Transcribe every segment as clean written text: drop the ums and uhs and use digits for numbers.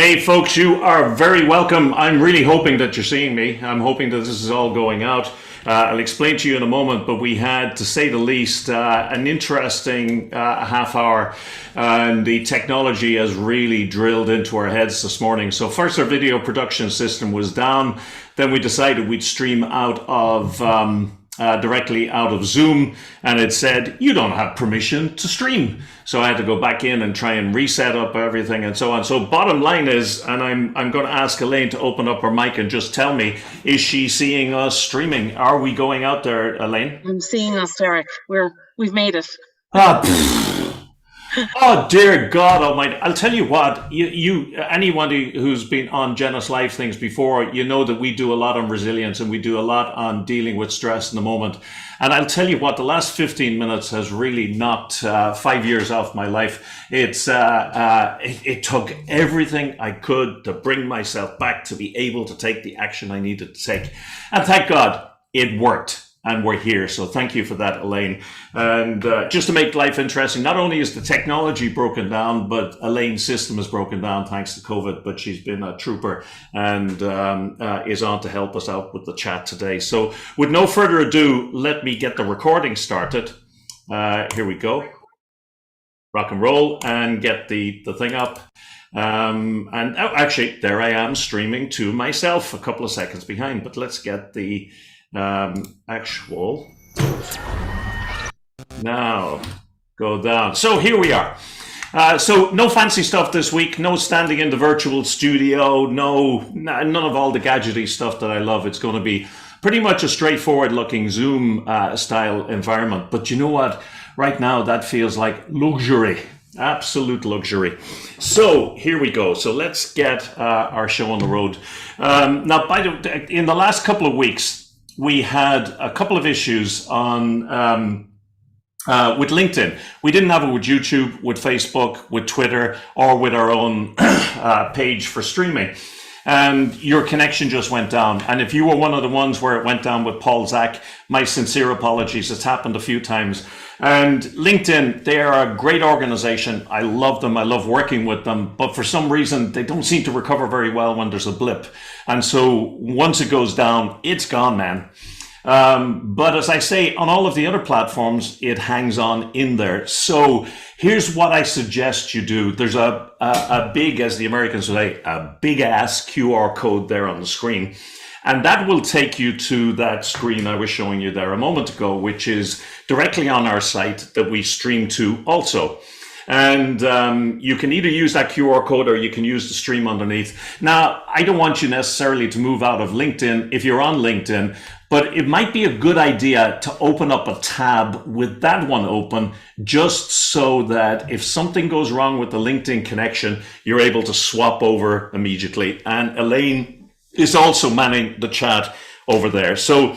Hey folks, you are very welcome. I'm really hoping that you're seeing me. I'm hoping that this is all going out. I'll explain to you in a moment, but we had, to say the least, an interesting half hour, and the technology has really drilled into our heads this morning. So first, our video production system was down. Then we decided we'd stream out of directly out of Zoom, and it said, you don't have permission to stream. So I had to go back in and try and reset up everything and so on. So bottom line is, and I'm going to ask Elaine to open up her mic and just tell me, is she seeing us streaming? Are we going out there, Elaine? I'm seeing us, Derek. We've made it. Oh dear God Almighty! I'll tell you what. Anyone who's been on Genos Live things before, you know that we do a lot on resilience and we do a lot on dealing with stress in the moment. And I'll tell you what, the last 15 minutes has really knocked 5 years off my life. It took everything I could to bring myself back to be able to take the action I needed to take, and thank God it worked. And we're here. So thank you for that, Elaine. And just to make life interesting, not only is the technology broken down, but Elaine's system is broken down thanks to COVID, but she's been a trooper and is on to help us out with the chat today. So with no further ado, let me get the recording started. Here we go. Rock and roll and get the thing up. Actually, there I am streaming to myself, a couple of seconds behind, but let's get the actual now go down. So here we are. So no fancy stuff this week, no standing in the virtual studio, none of all the gadgety stuff that I love. It's going to be pretty much a straightforward looking Zoom style environment. But you know what? Right now that feels like luxury. Absolute luxury. So here we go. So let's get our show on the road. Now, in the last couple of weeks, we had a couple of issues on with LinkedIn. We didn't have it with YouTube, with Facebook, with Twitter, or with our own page for streaming. And your connection just went down. And if you were one of the ones where it went down with Paul Zach, my sincere apologies. It's happened a few times. And LinkedIn, they are a great organization. I love them. I love working with them. But for some reason, they don't seem to recover very well when there's a blip. And so once it goes down, it's gone, man. But as I say, on all of the other platforms, it hangs on in there. So here's what I suggest you do. There's a big, as the Americans say, a big ass QR code there on the screen. And that will take you to that screen I was showing you there a moment ago, which is directly on our site that we stream to also. And you can either use that QR code or you can use the stream underneath. Now, I don't want you necessarily to move out of LinkedIn if you're on LinkedIn, but it might be a good idea to open up a tab with that one open, just so that if something goes wrong with the LinkedIn connection, you're able to swap over immediately. And Elaine is also manning the chat over there. So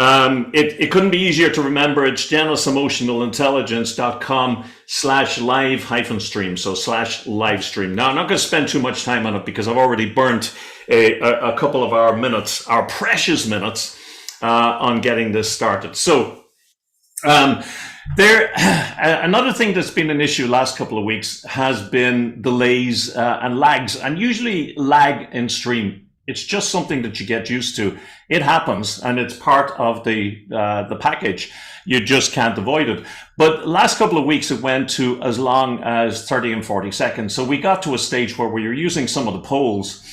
it couldn't be easier to remember. It's genosemotionalintelligence.com/live-stream. So /live stream. Now, I'm not going to spend too much time on it because I've already burnt a couple of our minutes, our precious minutes, on getting this started. So another thing that's been an issue last couple of weeks has been delays and lags, and usually lag in stream. It's just something that you get used to. It happens, and it's part of the package. You just can't avoid it. But last couple of weeks, it went to as long as 30 and 40 seconds. So we got to a stage where we were using some of the polls.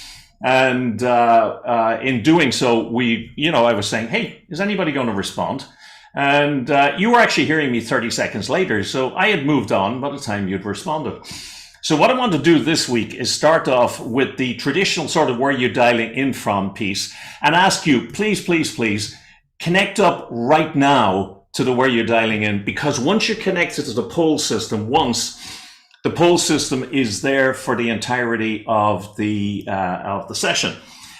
And in doing so, I was saying, hey, is anybody going to respond? And you were actually hearing me 30 seconds later. So I had moved on by the time you'd responded. So what I want to do this week is start off with the traditional sort of where you're dialing in from piece and ask you, please, please, please connect up right now to the where you're dialing in, because once you're connected to the poll system, the poll system is there for the entirety of the session.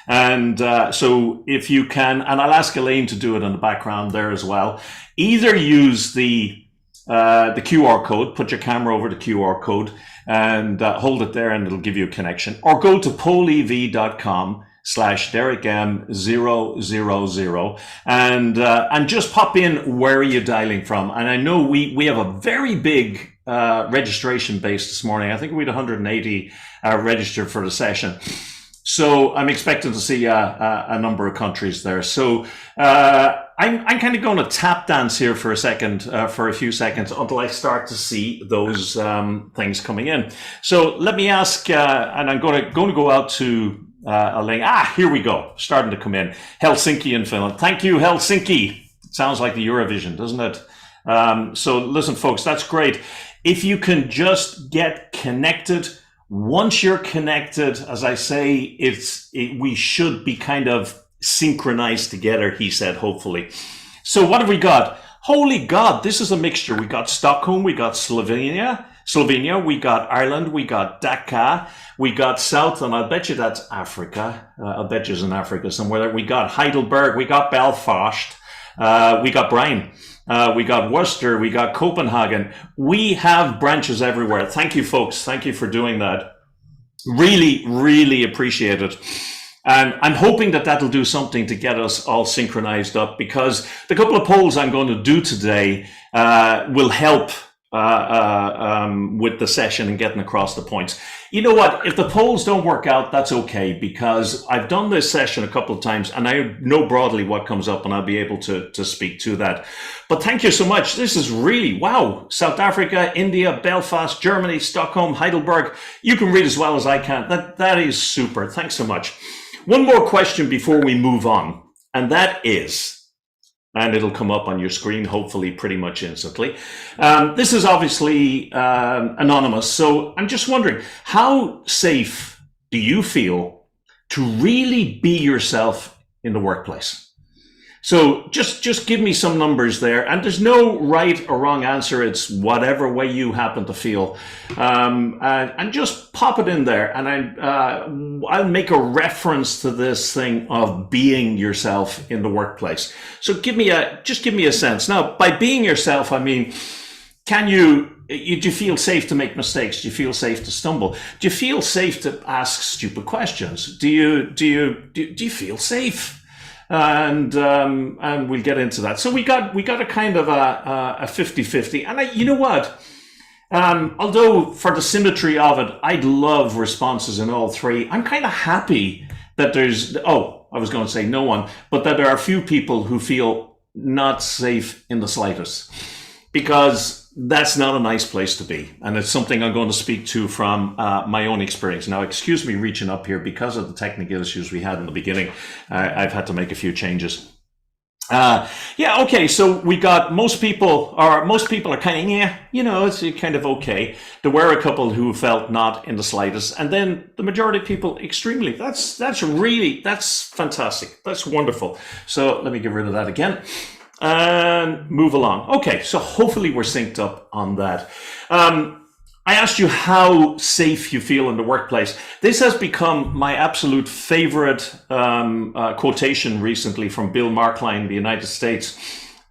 And so if you can, and I'll ask Elaine to do it in the background there as well, either use the QR code, put your camera over the QR code and hold it there and it'll give you a connection, or go to pollev.com/DerrickM000 and just pop in where you're dialing from. And I know we have a very big registration base this morning. I think we had 180 registered for the session. So I'm expecting to see a number of countries there. So I'm kind of going to tap dance here for a few seconds until I start to see those things coming in. So let me ask, and I'm going to go out to a link. Here we go, starting to come in. Helsinki in Finland. Thank you, Helsinki. It sounds like the Eurovision, doesn't it? So listen, folks, that's great. If you can just get connected. Once you're connected, as I say, we should be kind of synchronized together, he said, hopefully. So what have we got? Holy God, this is a mixture. We got Stockholm, we got Slovenia, we got Ireland, we got Dhaka, we got South, and I'll bet you that's Africa. I'll bet you it's in Africa somewhere. We got Heidelberg, we got Belfast, we got Brian. We got Worcester, we got Copenhagen. We have branches everywhere. Thank you, folks. Thank you for doing that. Really, really appreciate it. And I'm hoping that that'll do something to get us all synchronized up, because the couple of polls I'm going to do today will help with the session and getting across the points. You know what? If the polls don't work out, that's okay, because I've done this session a couple of times and I know broadly what comes up and I'll be able to speak to that. But thank you so much. This is really, wow. South Africa, India, Belfast, Germany, Stockholm, Heidelberg. You can read as well as I can. That is super. Thanks so much. One more question before we move on, and that is, and it'll come up on your screen, hopefully pretty much instantly. This is obviously anonymous, so I'm just wondering, how safe do you feel to really be yourself in the workplace? So just give me some numbers there, and there's no right or wrong answer. It's whatever way you happen to feel, and just pop it in there. And I'll make a reference to this thing of being yourself in the workplace. So just give me a sense. Now, by being yourself, I mean, do you feel safe to make mistakes? Do you feel safe to stumble? Do you feel safe to ask stupid questions? Do you feel safe? And we'll get into that. So we got a kind of a 50-50. And you know what? Although for the symmetry of it, I'd love responses in all three. I'm kind of happy that there's, I was going to say no one, but that there are a few people who feel not safe in the slightest, because that's not a nice place to be. And it's something I'm going to speak to from my own experience. Now, excuse me reaching up here, because of the technical issues we had in the beginning. I've had to make a few changes. Okay, so we got most people are kind of, it's kind of okay. There were a couple who felt not in the slightest. And then the majority of people extremely. That's fantastic. That's wonderful. So let me get rid of that again. And move along. Okay, so hopefully we're synced up on that. I asked you how safe you feel in the workplace. This has become my absolute favorite quotation recently from Bill Markline in the United States,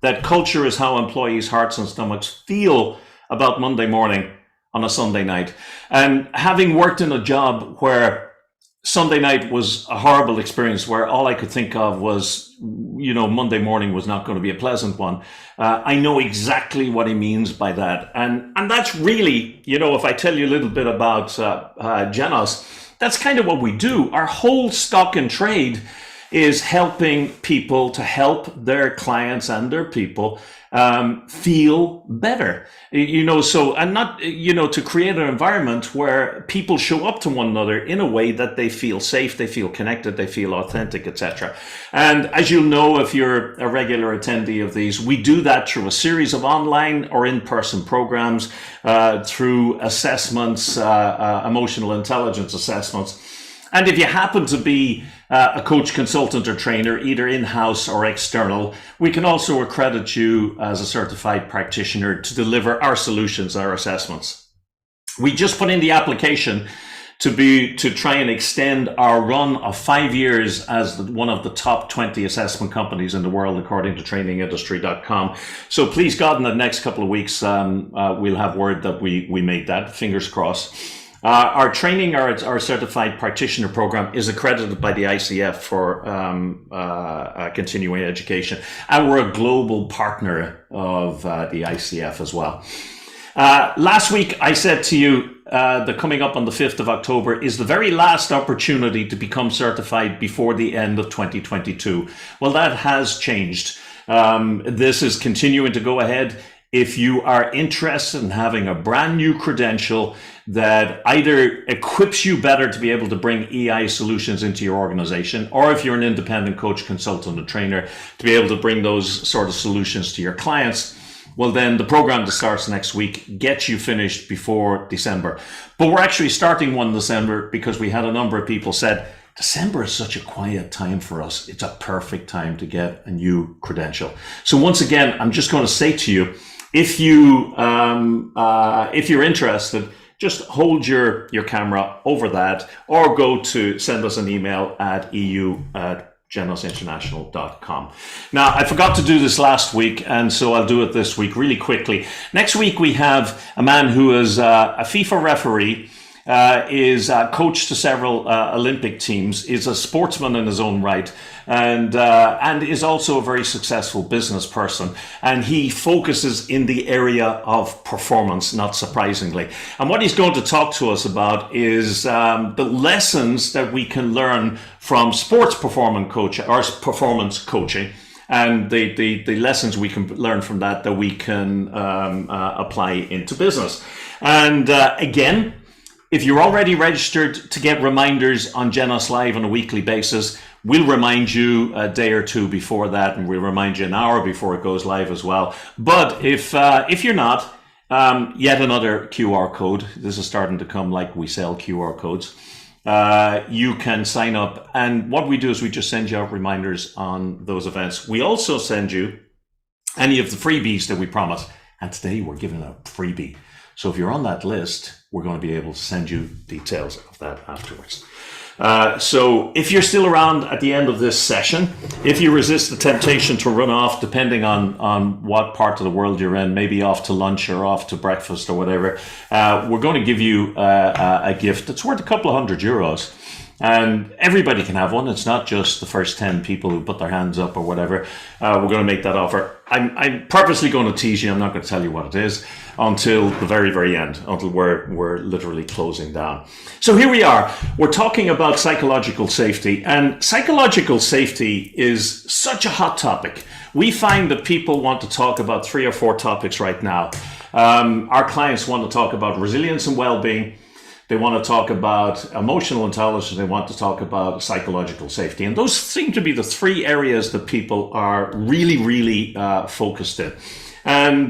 that culture is how employees' hearts and stomachs feel about Monday morning on a Sunday night. And having worked in a job where Sunday night was a horrible experience, where all I could think of was, Monday morning was not going to be a pleasant one. I know exactly what he means by that. And that's really, if I tell you a little bit about Genos, that's kind of what we do. Our whole stock and trade is helping people to help their clients and their people feel better, and not, to create an environment where people show up to one another in a way that they feel safe, they feel connected, they feel authentic, etc. And as you'll know, if you're a regular attendee of these, we do that through a series of online or in-person programs, through assessments, emotional intelligence assessments. And if you happen to be a coach, consultant, or trainer, either in-house or external, we can also accredit you as a certified practitioner to deliver our solutions, our assessments. We just put in the application to try and extend our run of 5 years as one of the top 20 assessment companies in the world, according to trainingindustry.com. So please God, in the next couple of weeks, we'll have word that we made that, fingers crossed. Our training, our certified practitioner program, is accredited by the ICF for continuing education, and we're a global partner of the ICF as well. Last week, I said to you that coming up on the 5th of October is the very last opportunity to become certified before the end of 2022. Well, that has changed. This is continuing to go ahead. If you are interested in having a brand new credential that either equips you better to be able to bring EI solutions into your organization, or if you're an independent coach, consultant, or trainer, to be able to bring those sort of solutions to your clients, well, then the program that starts next week gets you finished before December. But we're actually starting 1 December because we had a number of people said, December is such a quiet time for us. It's a perfect time to get a new credential. So once again, I'm just going to say to you, if you're interested, just hold your camera over that, or go to send us an email at eu@genosinternational.com. Now, I forgot to do this last week, and so I'll do it this week really quickly. Next week, we have a man who is a FIFA referee, is a coach to several Olympic teams, is a sportsman in his own right, and is also a very successful business person. And he focuses in the area of performance, not surprisingly. And what he's going to talk to us about is the lessons that we can learn from sports performance coaching, and the lessons we can learn from that we can apply into business. And again, if you're already registered to get reminders on Genos Live on a weekly basis, we'll remind you a day or two before that, and we'll remind you an hour before it goes live as well. But if you're not, yet another QR code. This is starting to come like we sell QR codes. You can sign up, and what we do is we just send you out reminders on those events. We also send you any of the freebies that we promise, and today we're giving a freebie. So if you're on that list, we're going to be able to send you details of that afterwards. So if you're still around at the end of this session, if you resist the temptation to run off, depending on what part of the world you're in, maybe off to lunch or off to breakfast or whatever, we're going to give you a gift that's worth a couple of €100. And everybody can have one. It's not just the first 10 people who put their hands up or whatever. We're going to make that offer. I'm purposely going to tease you. I'm not going to tell you what it is until the very, very end, until we're literally closing down. So here we are. We're talking about psychological safety. And psychological safety is such a hot topic. We find that people want to talk about 3 or 4 topics right now. Our clients want to talk about resilience and well-being. They want to talk about emotional intelligence. They want to talk about psychological safety. And those seem to be the 3 areas that people are really, really focused in. And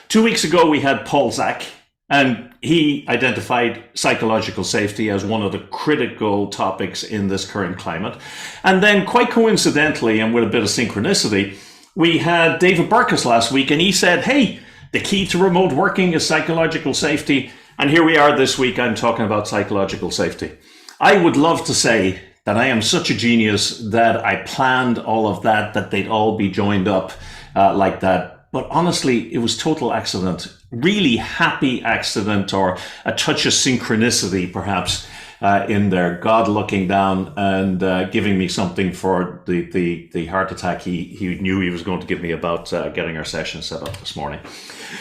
2 weeks ago, we had Paul Zak, and he identified psychological safety as one of the critical topics in this current climate. And then quite coincidentally, and with a bit of synchronicity, we had David Burkus last week, and he said, hey, the key to remote working is psychological safety. And here we are this week, I'm talking about psychological safety. I would love to say that I am such a genius that I planned all of that they'd all be joined up like that. But honestly, it was total accident, really happy accident, or a touch of synchronicity perhaps in there. God looking down and giving me something for the heart attack he knew he was going to give me about getting our session set up this morning.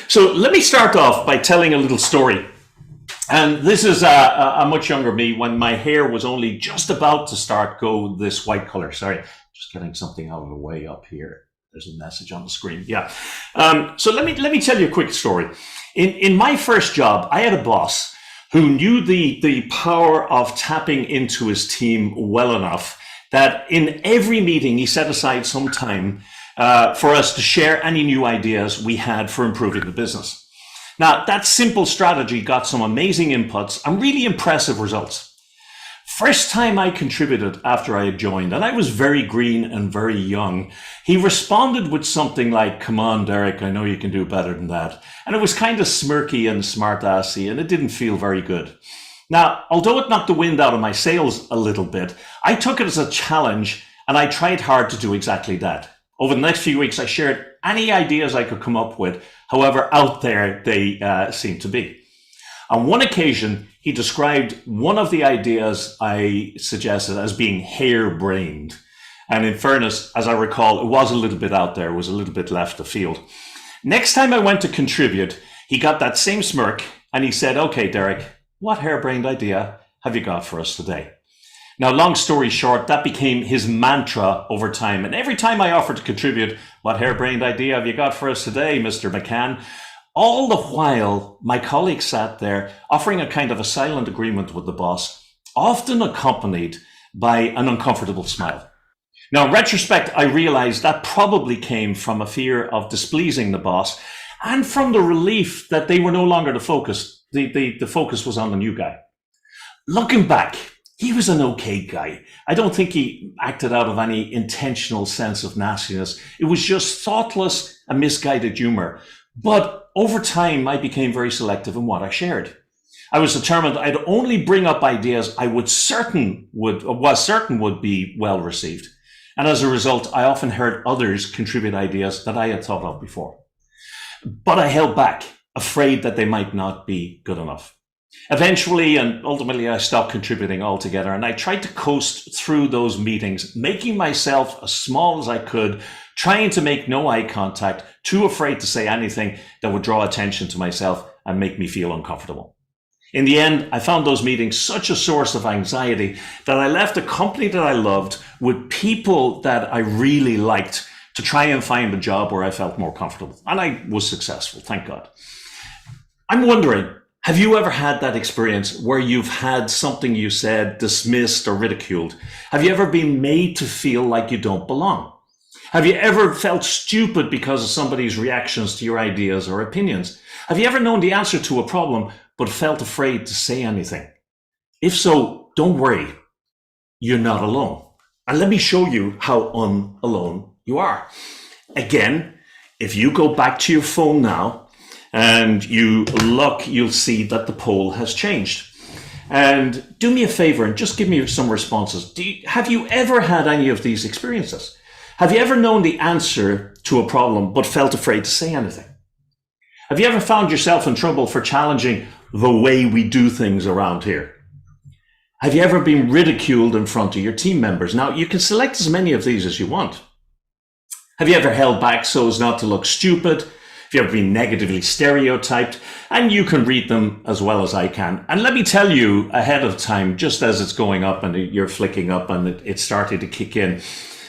So let me start off by telling a little story. And this is a much younger me when my hair was only just about to start go this white color. Sorry, just getting something out of the way up here. There's a message on the screen. Yeah. So let me tell you a quick story. In my first job, I had a boss who knew the power of tapping into his team well enough that in every meeting he set aside some time for us to share any new ideas we had for improving the business. Now, that simple strategy got some amazing inputs and really impressive results. First time I contributed after I had joined, and I was very green and very young, he responded with something like, come on, Deiric, I know you can do better than that. And it was kind of smirky and smart-assy, and it didn't feel very good. Now, although it knocked the wind out of my sails a little bit, I took it as a challenge, and I tried hard to do exactly that. Over the next few weeks, I shared any ideas I could come up with, however out there they seemed to be. On one occasion, he described one of the ideas I suggested as being harebrained. And in fairness, as I recall, it was a little bit out there, it was a little bit left of field. Next time I went to contribute, He got that same smirk and he said, okay, Deiric, what harebrained idea have you got for us today? Now, long story short, that became his mantra over time. And every time I offered to contribute, what harebrained idea have you got for us today, Mr. McCann? All the while, my colleague sat there offering a kind of a silent agreement with the boss, often accompanied by an uncomfortable smile. Now, in retrospect, I realized that probably came from a fear of displeasing the boss and from the relief that they were no longer the focus. The focus was on the new guy. Looking back, he was an okay guy. I don't think he acted out of any intentional sense of nastiness. It was just thoughtless and misguided humor. But over time, I became very selective in what I shared. I was determined I'd only bring up ideas I was certain would be well received. And as a result, I often heard others contribute ideas that I had thought of before. But I held back, afraid that they might not be good enough. Eventually and ultimately, I stopped contributing altogether, and I tried to coast through those meetings, making myself as small as I could, trying to make no eye contact, too afraid to say anything that would draw attention to myself and make me feel uncomfortable. In the end, I found those meetings such a source of anxiety that I left a company that I loved with people that I really liked to try and find a job where I felt more comfortable. And I was successful, thank God. I'm wondering, have you ever had that experience where you've had something you said dismissed or ridiculed? Have you ever been made to feel like you don't belong? Have you ever felt stupid because of somebody's reactions to your ideas or opinions? Have you ever known the answer to a problem but felt afraid to say anything? If so, don't worry, you're not alone. And let me show you how unalone you are. Again, if you go back to your phone now, and you look, you'll see that the poll has changed. And do me a favor and just give me some responses. Have you ever had any of these experiences? Have you ever known the answer to a problem but felt afraid to say anything? Have you ever found yourself in trouble for challenging the way we do things around here? Have you ever been ridiculed in front of your team members? Now, you can select as many of these as you want. Have you ever held back so as not to look stupid? Have you ever been negatively stereotyped? And you can read them as well as I can. And let me tell you ahead of time, just as it's going up and you're flicking up and it's starting to kick in,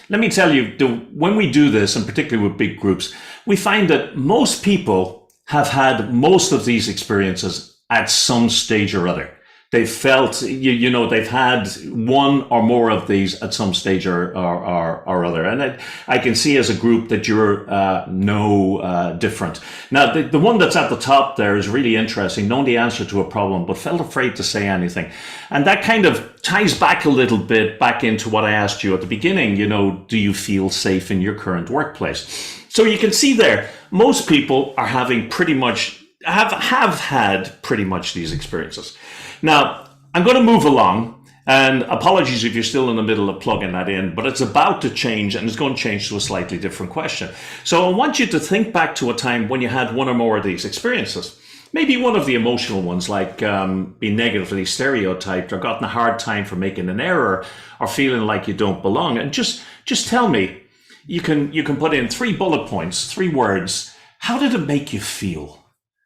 let me tell you, when we do this, and particularly with big groups, we find that most people have had most of these experiences at some stage or other. They've felt, they've had one or more of these at some stage or other. And I can see as a group that you're no different. Now, the one that's at the top there is really interesting, knowing the answer to a problem, but felt afraid to say anything. And that kind of ties back a little bit back into what I asked you at the beginning, do you feel safe in your current workplace? So you can see there, most people are having pretty much, have had pretty much these experiences. Now, I'm going to move along, and apologies if you're still in the middle of plugging that in, but it's about to change, and it's going to change to a slightly different question. So I want you to think back to a time when you had one or more of these experiences. Maybe one of the emotional ones, like being negatively stereotyped or gotten a hard time for making an error or feeling like you don't belong. And just tell me, you can put in 3 bullet points, 3 words. How did it make you feel?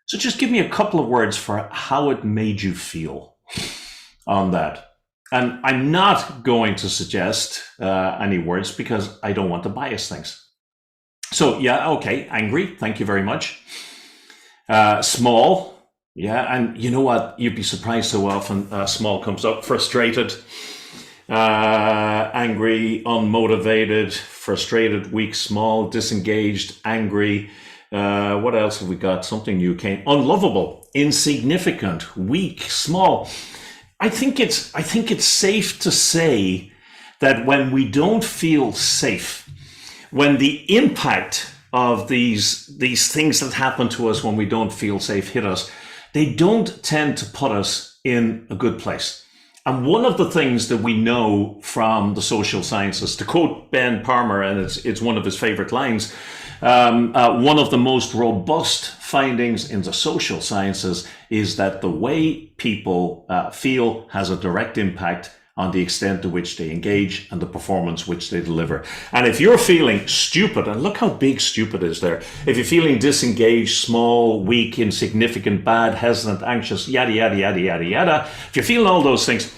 So just give me a couple of words for how it made you feel on that. And I'm not going to suggest any words because I don't want to bias things. So yeah, okay, angry, thank you very much. Small, yeah, and you know what? You'd be surprised how often small comes up. Frustrated, angry, unmotivated, frustrated, weak, small, disengaged, angry. What else have we got? Something new came. Unlovable, insignificant, weak, small. I think it's safe to say that when we don't feel safe, when the impact of these things that happen to us when we don't feel safe hit us, they don't tend to put us in a good place. And one of the things that we know from the social sciences, to quote Ben Palmer, and it's one of his favorite lines, one of the most robust findings in the social sciences is that the way people feel has a direct impact on the extent to which they engage and the performance which they deliver. And if you're feeling stupid, and look how big stupid is there, if you're feeling disengaged, small, weak, insignificant, bad, hesitant, anxious, yada, yada, yada, yada, yada, if you're feeling all those things,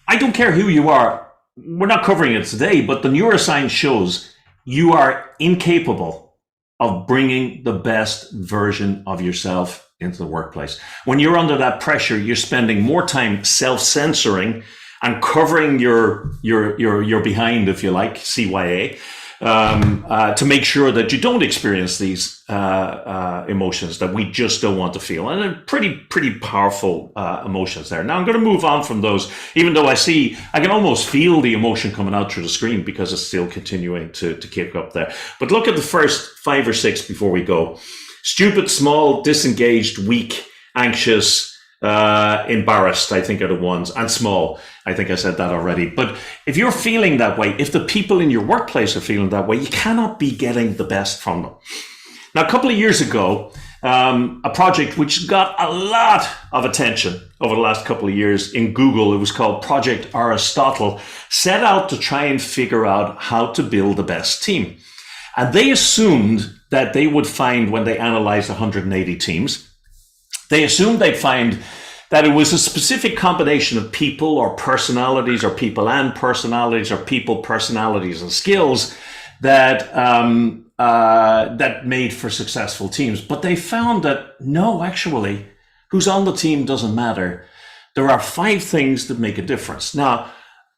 I don't care who you are. We're not covering it today, but the neuroscience shows you are incapable of bringing the best version of yourself into the workplace. When you're under that pressure, you're spending more time self-censoring and covering your behind, if you like, CYA, to make sure that you don't experience these emotions that we just don't want to feel. And they're pretty powerful emotions there. Now I'm going to move on from those, even though I can almost feel the emotion coming out through the screen because it's still continuing to kick up there. But look at the first 5 or 6 before we go. Stupid, small, disengaged, weak, anxious, embarrassed, I think are the ones, and small. I think I said that already. But if you're feeling that way, if the people in your workplace are feeling that way, you cannot be getting the best from them. Now, a couple of years ago, a project which got a lot of attention over the last couple of years in Google, it was called Project Aristotle, set out to try and figure out how to build the best team. And they assumed that they would find, when they analyzed 180 teams, they assumed they'd find that it was a specific combination of people or personalities, or people and personalities, or people, personalities, and skills that that made for successful teams. But they found that no, actually, who's on the team doesn't matter. There are 5 things that make a difference. Now,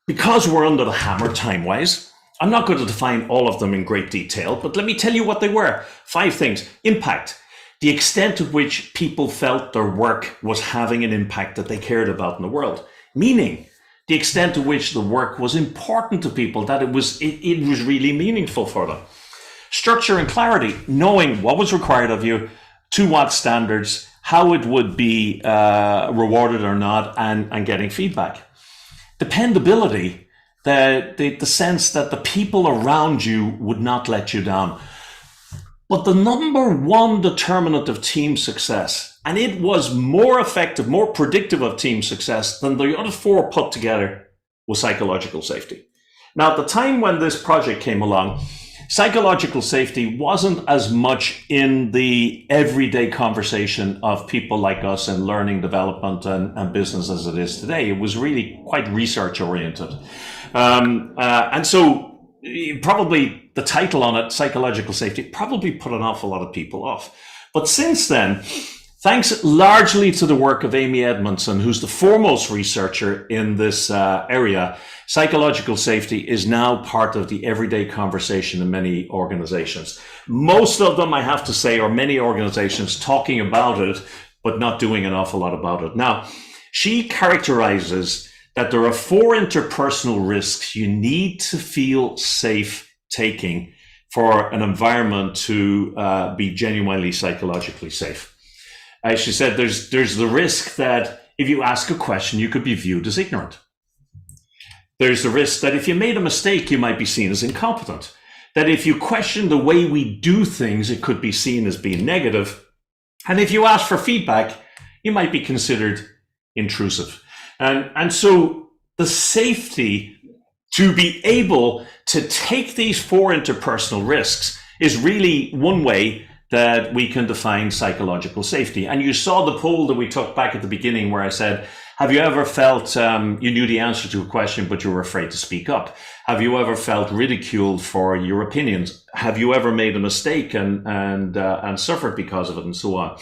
because we're under the hammer time-wise, I'm not going to define all of them in great detail, but let me tell you what they were. 5 things. Impact. The extent to which people felt their work was having an impact that they cared about in the world. Meaning, the extent to which the work was important to people, that it was really meaningful for them. Structure and clarity, knowing what was required of you, to what standards, how it would be rewarded or not, and getting feedback. Dependability, the sense that the people around you would not let you down. But the number one determinant of team success, and it was more effective, more predictive of team success than the other 4 put together, was psychological safety. Now, at the time when this project came along, psychological safety wasn't as much in the everyday conversation of people like us in learning, development, and business as it is today. It was really quite research oriented. And so probably the title on it, psychological safety, probably put an awful lot of people off. But since then, thanks largely to the work of Amy Edmondson, who's the foremost researcher in this area, psychological safety is now part of the everyday conversation in many organizations. Most of them, I have to say, are many organizations talking about it, but not doing an awful lot about it. Now, she characterizes that there are 4 interpersonal risks you need to feel safe taking for an environment to be genuinely psychologically safe. As she said, there's the risk that if you ask a question, you could be viewed as ignorant. There's the risk that if you made a mistake, you might be seen as incompetent. That if you question the way we do things, it could be seen as being negative. And if you ask for feedback, you might be considered intrusive. And so the safety to be able to take these 4 interpersonal risks is really one way that we can define psychological safety. And you saw the poll that we took back at the beginning where I said, have you ever felt you knew the answer to a question, but you were afraid to speak up? Have you ever felt ridiculed for your opinions? Have you ever made a mistake and suffered because of it, and so on?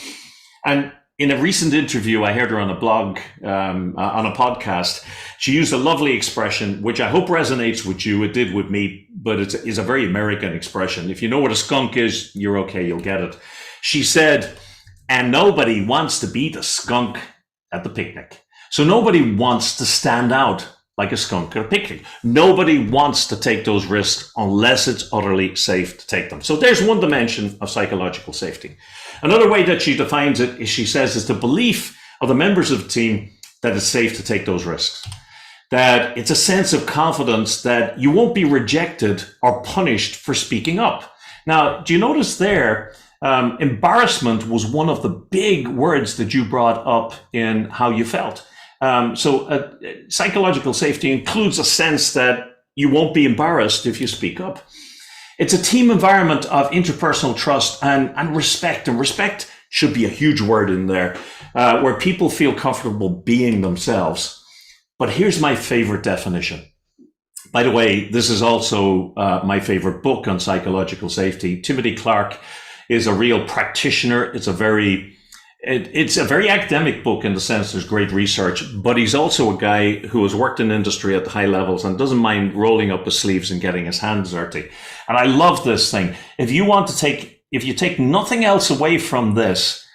And in a recent interview, I heard her on a blog, on a podcast. She used a lovely expression, which I hope resonates with you. It did with me, but it's a very American expression. If you know what a skunk is, you're okay, you'll get it. She said, and nobody wants to be the skunk at the picnic. So nobody wants to stand out like a skunk at a picnic. Nobody wants to take those risks unless it's utterly safe to take them. So there's one dimension of psychological safety. Another way that she defines it is, she says, is the belief of the members of the team that it's safe to take those risks. That it's a sense of confidence that you won't be rejected or punished for speaking up. Now, do you notice there, embarrassment was one of the big words that you brought up in how you felt. Psychological safety includes a sense that you won't be embarrassed if you speak up. It's a team environment of interpersonal trust and respect. And respect should be a huge word in there, where people feel comfortable being themselves. But here's my favorite definition. By the way, this is also my favorite book on psychological safety. Timothy Clark is a real practitioner. It's a very academic book in the sense there's great research, but he's also a guy who has worked in industry at the high levels and doesn't mind rolling up his sleeves and getting his hands dirty. And I love this thing. If you take nothing else away from this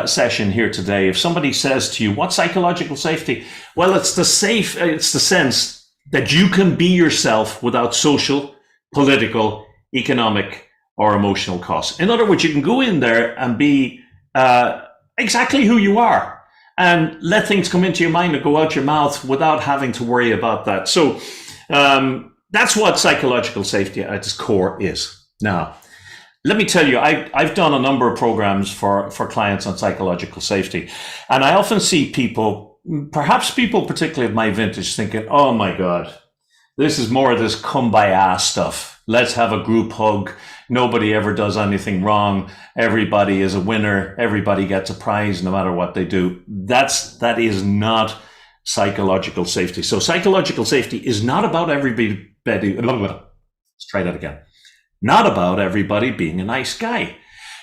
session here today, if somebody says to you, what's psychological safety? Well, it's the sense that you can be yourself without social, political, economic, or emotional costs. In other words, you can go in there and be exactly who you are and let things come into your mind and go out your mouth without having to worry about that. So that's what psychological safety at its core is. Now, let me tell you, I've done a number of programs for clients on psychological safety, and I often see people, perhaps people particularly of my vintage, thinking, oh my God, this is more of this kumbaya stuff. Let's have a group hug. Nobody ever does anything wrong. Everybody is a winner. Everybody gets a prize no matter what they do. That is not psychological safety. So psychological safety is not about everybody. Let's try that again. Not about everybody being a nice guy.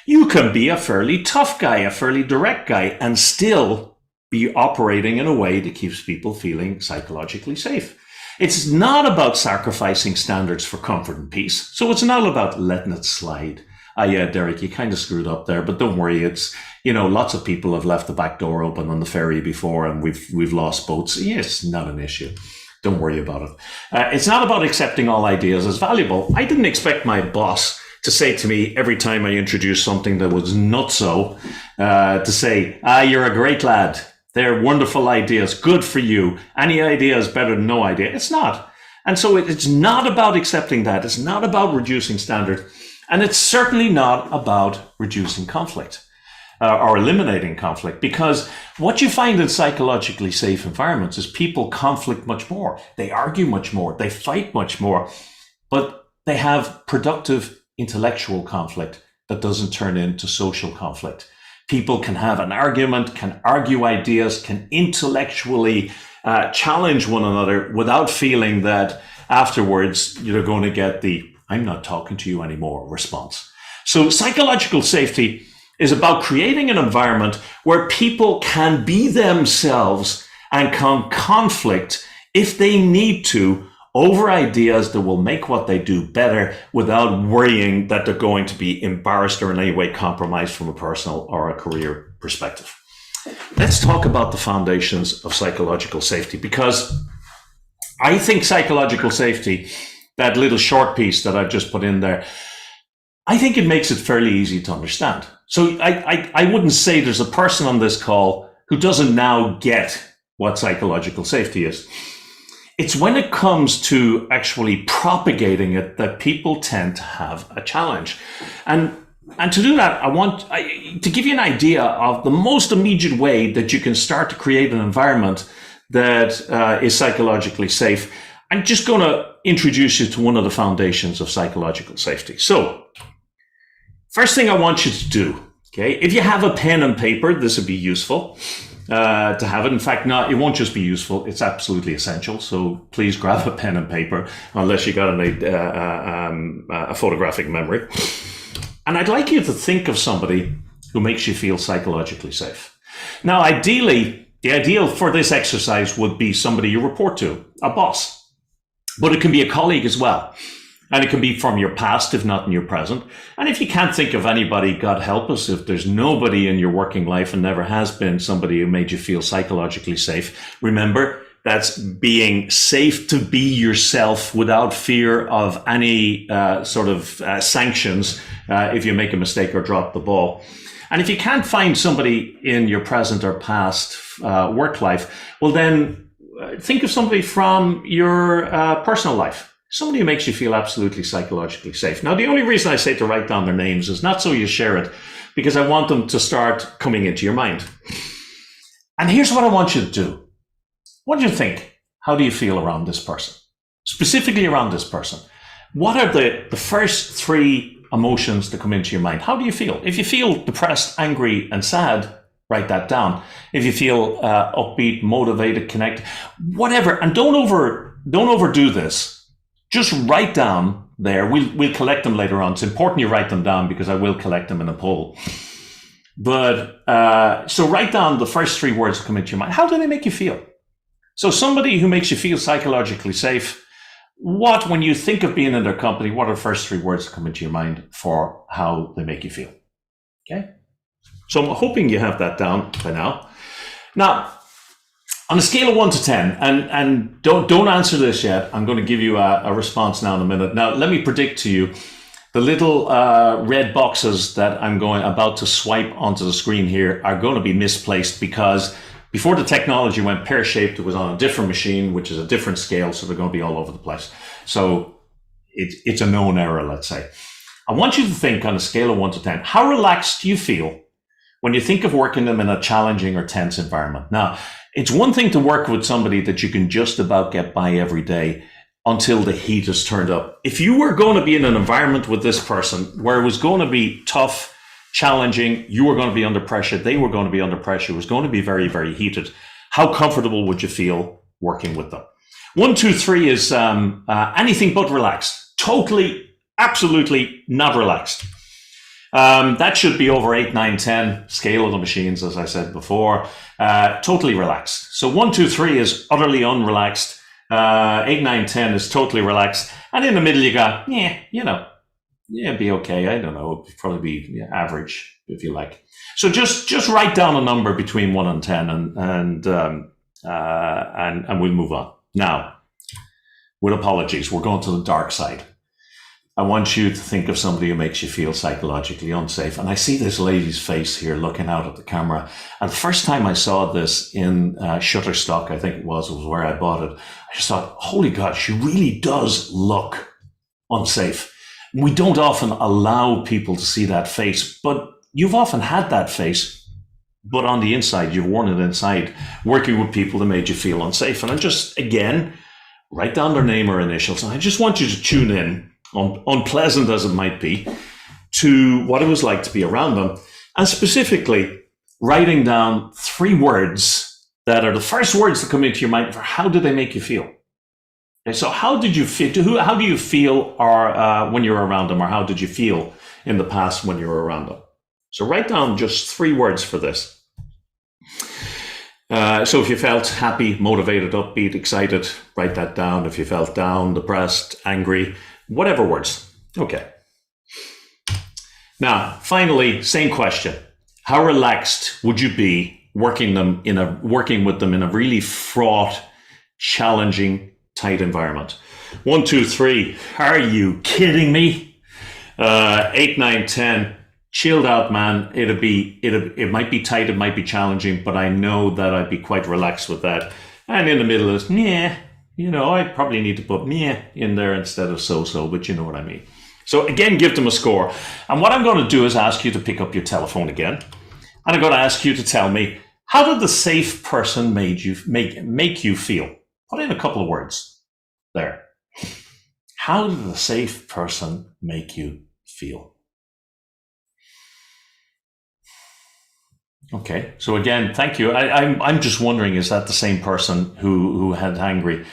You can be a fairly tough guy, a fairly direct guy, and still be operating in a way that keeps people feeling psychologically safe. It's not about sacrificing standards for comfort and peace. So it's not about letting it slide. Yeah, Deiric, you kind of screwed up there, but don't worry. It's, lots of people have left the back door open on the ferry before and we've lost boats. Yes, not an issue. Don't worry about it. It's not about accepting all ideas as valuable. I didn't expect my boss to say to me every time I introduced something that was nutso, to say, you're a great lad. They're wonderful ideas. Good for you. Any idea is better than no idea. It's not. And so it's not about accepting that. It's not about reducing standard. And it's certainly not about reducing conflict or eliminating conflict, because what you find in psychologically safe environments is people conflict much more. They argue much more. They fight much more, but they have productive intellectual conflict that doesn't turn into social conflict. People can have an argument, can argue ideas, can intellectually challenge one another without feeling that afterwards you're going to get the "I'm not talking to you anymore" response. So psychological safety is about creating an environment where people can be themselves and can conflict if they need to over ideas that will make what they do better without worrying that they're going to be embarrassed or in any way compromised from a personal or a career perspective. Let's talk about the foundations of psychological safety, because I think psychological safety, that little short piece that I've just put in there, I think it makes it fairly easy to understand. So I wouldn't say there's a person on this call who doesn't now get what psychological safety is. It's when it comes to actually propagating it that people tend to have a challenge. And to do that, I want to give you an idea of the most immediate way that you can start to create an environment that is psychologically safe. I'm just going to introduce you to one of the foundations of psychological safety. So, first thing I want you to do, okay, if you have a pen and paper, this would be useful to have it. In fact, it won't just be useful, it's absolutely essential. So please grab a pen and paper, unless you got a photographic memory. And I'd like you to think of somebody who makes you feel psychologically safe. Now, ideally, the ideal for this exercise would be somebody you report to, a boss. But it can be a colleague as well. And it can be from your past, if not in your present. And if you can't think of anybody, God help us, if there's nobody in your working life and never has been somebody who made you feel psychologically safe, remember, that's being safe to be yourself without fear of any sanctions if you make a mistake or drop the ball. And if you can't find somebody in your present or past work life, well then think of somebody from your personal life. Somebody who makes you feel absolutely psychologically safe. Now, the only reason I say to write down their names is not so you share it, because I want them to start coming into your mind. And here's what I want you to do. What do you think? How do you feel around this person? Specifically around this person. What are the first three emotions that come into your mind? How do you feel? If you feel depressed, angry, and sad, write that down. If you feel upbeat, motivated, connected, whatever, and don't overdo this. Just write down there. We'll collect them later on. It's important you write them down because I will collect them in a poll. But so write down the first three words that come into your mind. How do they make you feel? So somebody who makes you feel psychologically safe. When you think of being in their company, what are the first three words that come into your mind for how they make you feel? Okay. So I'm hoping you have that down by now. Now, on a scale of 1 to 10, and don't answer this yet. I'm going to give you a response now in a minute. Now, let me predict to you the little red boxes that I'm about to swipe onto the screen here are going to be misplaced because before the technology went pear-shaped, it was on a different machine, which is a different scale, so they're going to be all over the place. So it's a known error, let's say. I want you to think on a scale of 1 to 10, how relaxed do you feel when you think of working them in a challenging or tense environment? Now, it's one thing to work with somebody that you can just about get by every day until the heat is turned up. If you were going to be in an environment with this person where it was going to be tough, challenging, you were going to be under pressure, they were going to be under pressure, it was going to be very, very heated, how comfortable would you feel working with them? 1, 2, 3 is anything but relaxed. Totally, absolutely not relaxed. That should be over 8, 9, 10, scale of the machines, as I said before. Totally relaxed. So 1, 2, 3 is utterly unrelaxed. 8, 9, 10 is totally relaxed. And in the middle you got, be okay. I don't know. It'd probably be average, if you like. So just write down a number between 1 and 10 and we'll move on. Now, with apologies, we're going to the dark side. I want you to think of somebody who makes you feel psychologically unsafe. And I see this lady's face here looking out at the camera. And the first time I saw this in Shutterstock, I think it was where I bought it, I just thought, holy God, she really does look unsafe. We don't often allow people to see that face, but you've often had that face, but on the inside, you've worn it inside, working with people that made you feel unsafe. And I just, again, write down their name or initials. And I just want you to tune in, unpleasant as it might be, to what it was like to be around them. And specifically, writing down 3 words that are the first words that come into your mind for how do they make you feel? Okay, so how did you feel? How do you feel when you're around them, or how did you feel in the past when you were around them? So write down just 3 words for this. So if you felt happy, motivated, upbeat, excited, write that down. If you felt down, depressed, angry, whatever words. Okay. Now, finally, same question. How relaxed would you be working with them in a really fraught, challenging, tight environment? 1, 2, 3. Are you kidding me? 8, 9, 10. Chilled out, man. It might be tight, it might be challenging, but I know that I'd be quite relaxed with that. And in the middle is, I probably need to put in there instead of so, but you know what I mean. So again, give them a score. And what I'm going to do is ask you to pick up your telephone again. And I'm going to ask you to tell me, how did the safe person make you feel? Put in a couple of words there. How did the safe person make you feel? Okay, so again, thank you. I'm just wondering, is that the same person who had angry?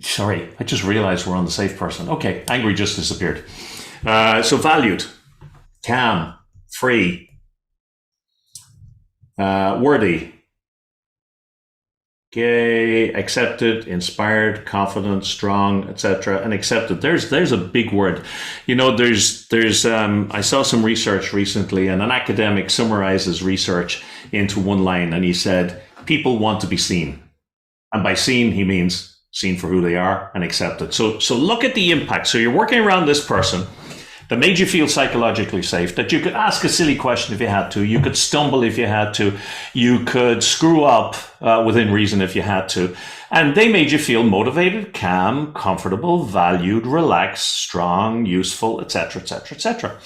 Sorry, I just realized we're on the safe person. Okay, angry just disappeared. So valued, calm, free, worthy, okay, accepted, inspired, confident, strong, etc. And accepted. There's a big word. I saw some research recently, and an academic summarizes research into one line, and he said, people want to be seen. And by seen, he means seen for who they are and accepted. So look at the impact. So you're working around this person that made you feel psychologically safe, that you could ask a silly question if you had to, you could stumble if you had to, you could screw up within reason if you had to, and they made you feel motivated, calm, comfortable, valued, relaxed, strong, useful, etc., etc., etc.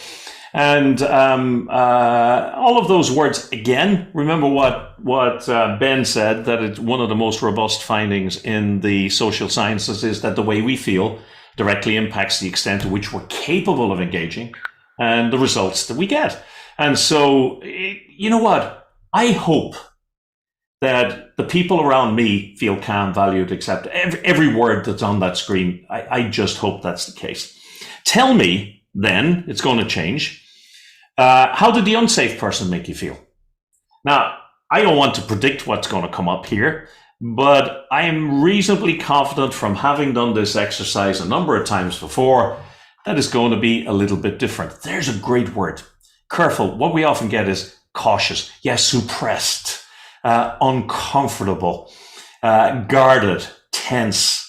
And all of those words, again, remember what Ben said, that it's one of the most robust findings in the social sciences is that the way we feel directly impacts the extent to which we're capable of engaging and the results that we get. And so, you know what? I hope that the people around me feel calm, valued, accepted. Every word that's on that screen, I just hope that's the case. Tell me, then, it's going to change. How did the unsafe person make you feel? Now, I don't want to predict what's going to come up here, but I am reasonably confident from having done this exercise a number of times before that it's going to be a little bit different. There's a great word. Careful. What we often get is cautious. Yes, suppressed, uncomfortable, guarded, tense.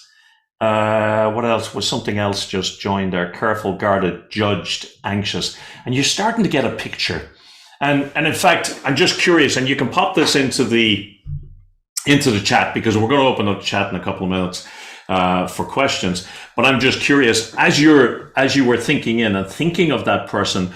What else was something else just joined there? Careful, guarded, judged, anxious. And you're starting to get a picture. And in fact, I'm just curious, and you can pop this into the chat because we're going to open up the chat in a couple of minutes for questions. But I'm just curious, as you were thinking in and thinking of that person,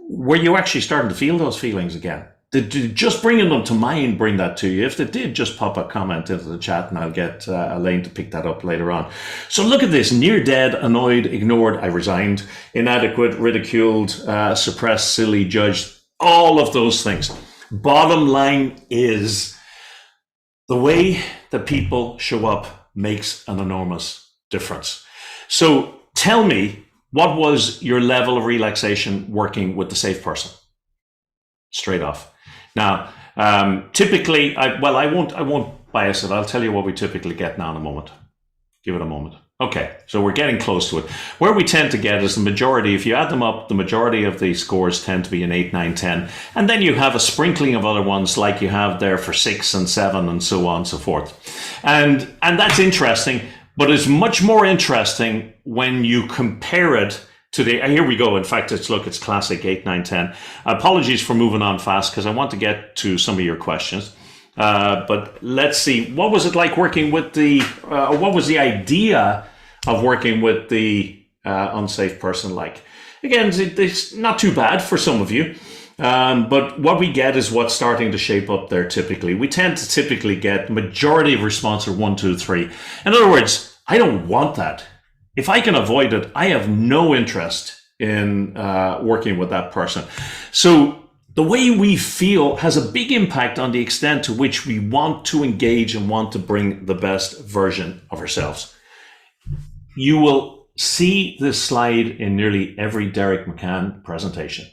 were you actually starting to feel those feelings again? Did just bringing them to mind bring that to you? If they did, just pop a comment into the chat and I'll get Elaine to pick that up later on. So look at this: near dead, annoyed, ignored, I resigned, inadequate, ridiculed, suppressed, silly, judged, all of those things. Bottom line is the way that people show up makes an enormous difference. So tell me, what was your level of relaxation working with the safe person? Straight off. Now, typically, I won't bias it. I'll tell you what we typically get now in a moment. Give it a moment. Okay, so we're getting close to it. Where we tend to get is the majority, if you add them up, the majority of the scores tend to be an 8, 9, 10. And then you have a sprinkling of other ones like you have there for 6 and 7 and so on and so forth. And that's interesting, but it's much more interesting when you compare it to the, here we go. In fact, it's classic 8, 9, 10. Apologies for moving on fast because I want to get to some of your questions. But let's see, what was it like working with what was the idea of working with the unsafe person like? Again, it's not too bad for some of you. But what we get is what's starting to shape up there typically. We tend to typically get majority of response are 1, 2, 3. In other words, I don't want that. If I can avoid it, I have no interest in working with that person. So the way we feel has a big impact on the extent to which we want to engage and want to bring the best version of ourselves. You will see this slide in nearly every Deiric McCann presentation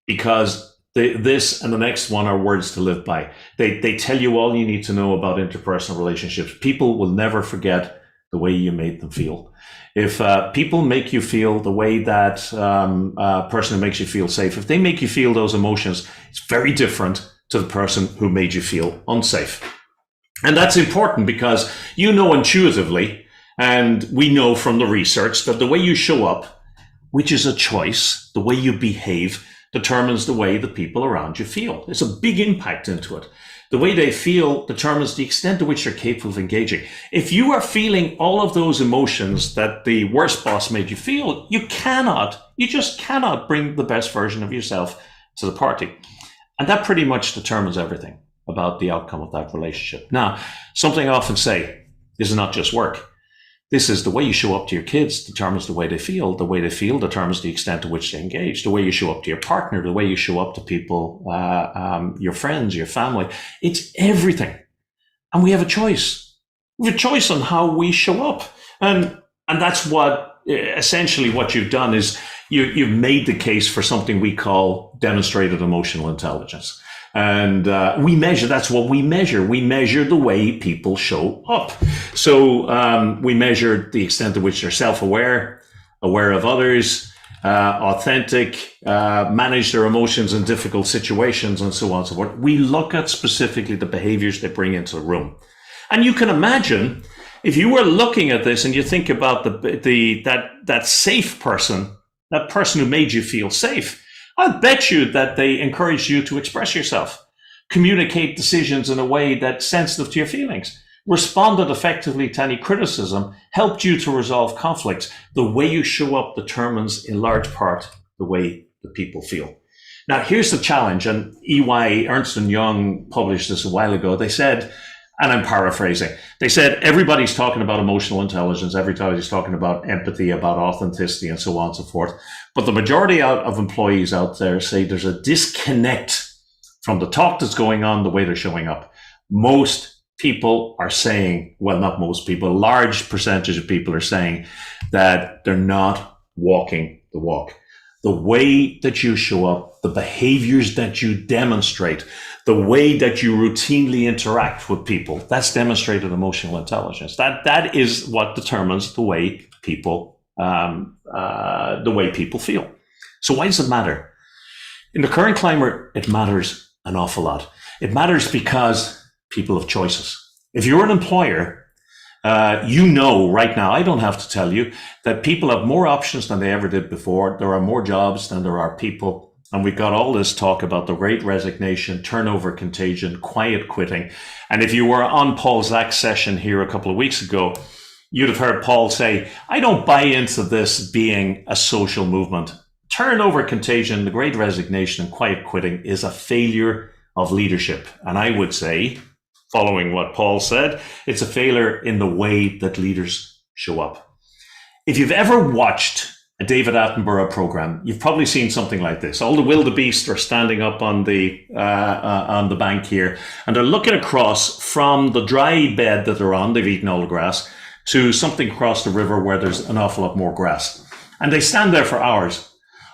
because this and the next one are words to live by. They tell you all you need to know about interpersonal relationships. People will never forget the way you made them feel. If people make you feel the way that person who makes you feel safe, if they make you feel those emotions, it's very different to the person who made you feel unsafe. And that's important because you know intuitively, and we know from the research, that the way you show up, which is a choice, the way you behave, determines the way the people around you feel. There's a big impact into it. The way they feel determines the extent to which they're capable of engaging. If you are feeling all of those emotions that the worst boss made you feel, you just cannot bring the best version of yourself to the party. And that pretty much determines everything about the outcome of that relationship. Now, something I often say, this is not just work. This is the way you show up to your kids determines the way they feel. The way they feel determines the extent to which they engage. The way you show up to your partner, the way you show up to people, your friends, your family. It's everything. And we have a choice. We have a choice on how we show up. And that's what, essentially what you've done is you've made the case for something we call demonstrated emotional intelligence. And we measure, that's what we measure. We measure the way people show up. So we measure the extent to which they're self-aware, aware of others, authentic, manage their emotions in difficult situations, and so on and so forth. We look at specifically the behaviors they bring into the room. And you can imagine, if you were looking at this and you think about that safe person, that person who made you feel safe, I'll bet you that they encourage you to express yourself, communicate decisions in a way that's sensitive to your feelings, responded effectively to any criticism, helped you to resolve conflicts. The way you show up determines in large part the way that people feel. Now, here's the challenge, and EY, Ernst & Young, published this a while ago. They said, and I'm paraphrasing, they said everybody's talking about emotional intelligence, everybody's talking about empathy, about authenticity, and so on and so forth. But the majority of employees out there say there's a disconnect from the talk that's going on, the way they're showing up. Most people are saying, well, not most people, a large percentage of people are saying that they're not walking the walk. The way that you show up, the behaviors that you demonstrate, the way that you routinely interact with people, that's demonstrated emotional intelligence. That is what determines the way people feel. So why does it matter? In the current climate, it matters an awful lot. It matters because people have choices. If you're an employer, you know right now, I don't have to tell you, that people have more options than they ever did before. There are more jobs than there are people. And we've got all this talk about the great resignation, turnover contagion, quiet quitting. And if you were on Paul Zach's session here a couple of weeks ago, you'd have heard Paul say, I don't buy into this being a social movement. Turnover contagion, the great resignation, and quiet quitting is a failure of leadership. And I would say, following what Paul said, it's a failure in the way that leaders show up. If you've ever watched a David Attenborough program, you've probably seen something like this. All the wildebeest are standing up on the bank here, and they're looking across from the dry bed that they're on, they've eaten all the grass, to something across the river where there's an awful lot more grass. And they stand there for hours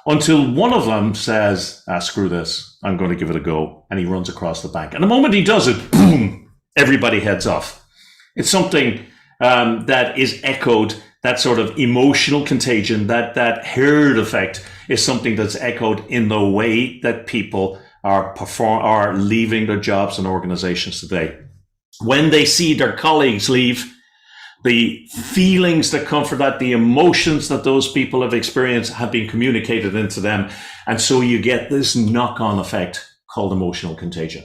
until one of them says, screw this, I'm going to give it a go. And he runs across the bank. And the moment he does it, boom, everybody heads off. It's something that is echoed, that sort of emotional contagion, that herd effect is something that's echoed in the way that people are leaving their jobs and organizations today. When they see their colleagues leave, the feelings that come from that, the emotions that those people have experienced have been communicated into them. And so you get this knock-on effect called emotional contagion.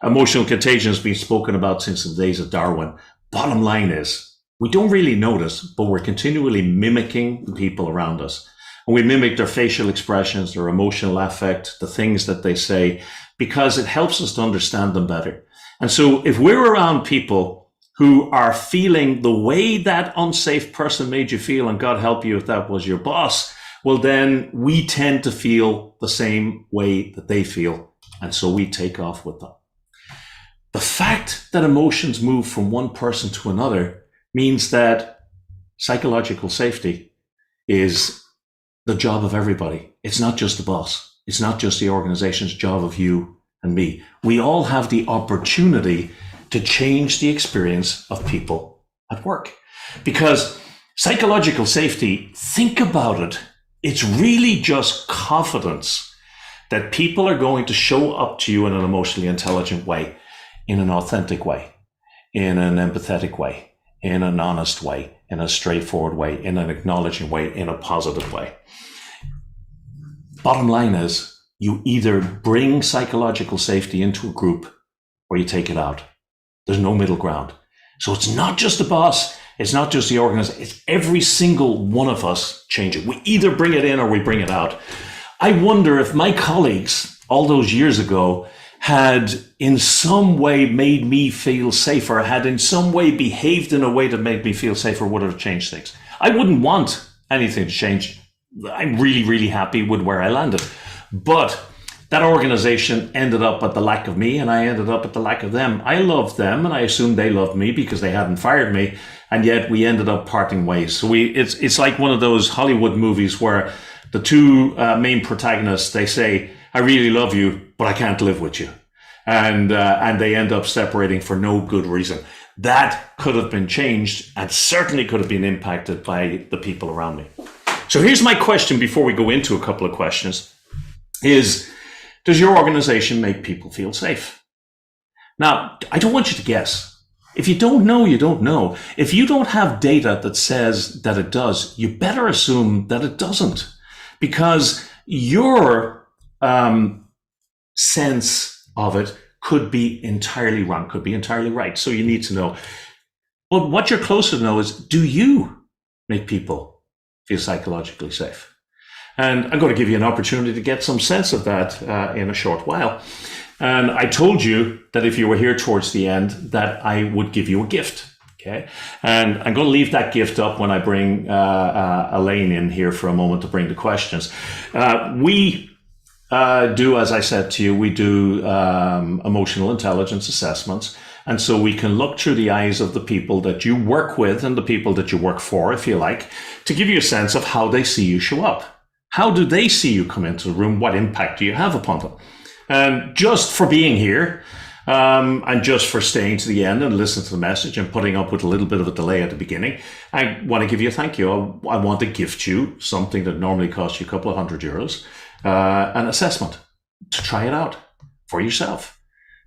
Emotional contagion has been spoken about since the days of Darwin. Bottom line is, we don't really notice, but we're continually mimicking the people around us. And we mimic their facial expressions, their emotional affect, the things that they say, because it helps us to understand them better. And so if we're around people who are feeling the way that unsafe person made you feel, and God help you if that was your boss, well, then we tend to feel the same way that they feel. And so we take off with them. The fact that emotions move from one person to another means that psychological safety is the job of everybody. It's not just the boss. It's not just the organization's job of you and me. We all have the opportunity to change the experience of people at work. Because psychological safety, think about it, it's really just confidence that people are going to show up to you in an emotionally intelligent way, in an authentic way, in an empathetic way, in an honest way, in a straightforward way, in an acknowledging way, in a positive way. Bottom line is, you either bring psychological safety into a group or you take it out. There's no middle ground. So it's not just the boss, it's not just the organization, it's every single one of us change it. We either bring it in or we bring it out. I wonder if my colleagues all those years ago had in some way made me feel safer, had in some way behaved in a way that made me feel safer, would have changed things. I wouldn't want anything to change. I'm really, really happy with where I landed. But that organization ended up at the lack of me, and I ended up at the lack of them. I loved them, and I assumed they loved me because they hadn't fired me, and yet we ended up parting ways. So it's like one of those Hollywood movies where the two main protagonists, they say, I really love you, but I can't live with you. And they end up separating for no good reason. That could have been changed and certainly could have been impacted by the people around me. So here's my question before we go into a couple of questions is, does your organization make people feel safe? Now, I don't want you to guess. If you don't know, you don't know. If you don't have data that says that it does, you better assume that it doesn't, because your sense of it could be entirely wrong, could be entirely right. So you need to know. But what you're closer to know is, do you make people feel psychologically safe? And I'm going to give you an opportunity to get some sense of that in a short while. And I told you that if you were here towards the end, that I would give you a gift. Okay. And I'm going to leave that gift up when I bring Elaine in here for a moment to bring the questions. We do, as I said to you, we do emotional intelligence assessments. And so we can look through the eyes of the people that you work with and the people that you work for, if you like, to give you a sense of how they see you show up. How do they see you come into the room? What impact do you have upon them? And just for being here, and just for staying to the end and listening to the message and putting up with a little bit of a delay at the beginning, I want to give you a thank you. I want to gift you something that normally costs you a couple of €100, an assessment to try it out for yourself.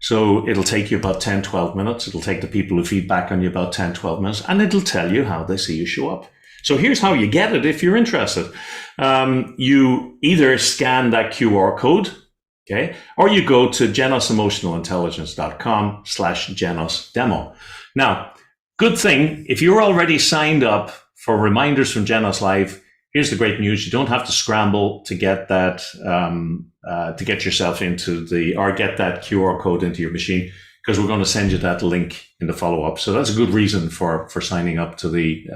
So it'll take you about 10, 12 minutes. It'll take the people who feedback on you about 10, 12 minutes, and it'll tell you how they see you show up. So here's how you get it if you're interested. You either scan that QR code, okay, or you go to genosemotionalintelligence.com/Genos demo. Now, good thing, if you're already signed up for reminders from Genos Live, here's the great news. You don't have to scramble to get that, to get yourself into or get that QR code into your machine, because we're going to send you that link in the follow-up. So that's a good reason for signing up to the